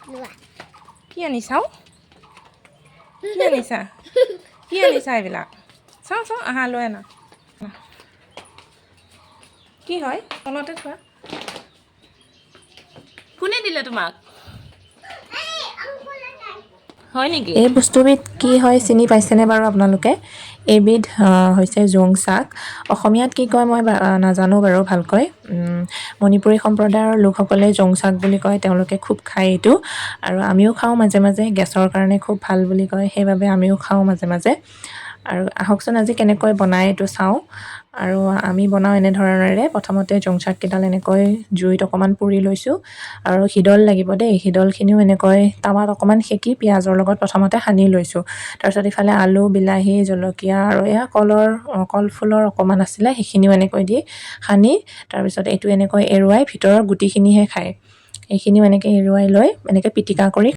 কি আনিছা কি আনিছা কি আনিছা এইবিলাক চাওঁ চাওঁ আহা লৈ আনা কি হয় তলতে থোৱা কোনে দিলে তোমাক হয় নেকি এই বস্তুবিধ কি হয় চিনি পাইছেনে বাৰু আপোনালোকে এইবিধ হৈছে জোং শাক অসমীয়াত কি কয় মই নাজানো বাৰু ভালকৈ মণিপুৰী সম্প্ৰদায়ৰ লোকসকলে জোং শাক বুলি কয় তেওঁলোকে খুব খায় এইটো আৰু আমিও খাওঁ মাজে মাজে গেছৰ কাৰণে খুব ভাল বুলি কয় সেইবাবে আমিও খাওঁ মাজে মাজে আৰু আহকচোন আজি কেনেকৈ বনাই এইটো চাওঁ আৰু আমি বনাওঁ এনেধৰণেৰে প্ৰথমতে জোং শাককেইডাল এনেকৈ জুইত অকণমান পুৰি লৈছোঁ আৰু শিদল লাগিব দেই শিদলখিনিও এনেকৈ টাৱাত অকণমান সেকি পিঁয়াজৰ লগত প্ৰথমতে সানি লৈছোঁ তাৰপিছত ইফালে আলু বিলাহী জলকীয়া আৰু এয়া কলফুলৰ অকণমান আছিলে সেইখিনিও এনেকৈ দি সানি তাৰপিছত এইটো এনেকৈ এৰুৱাই ভিতৰৰ গুটিখিনিহে খায় এইখিনিও এনেকৈ এৰুৱাই লৈ এনেকৈ পিটিকা কৰি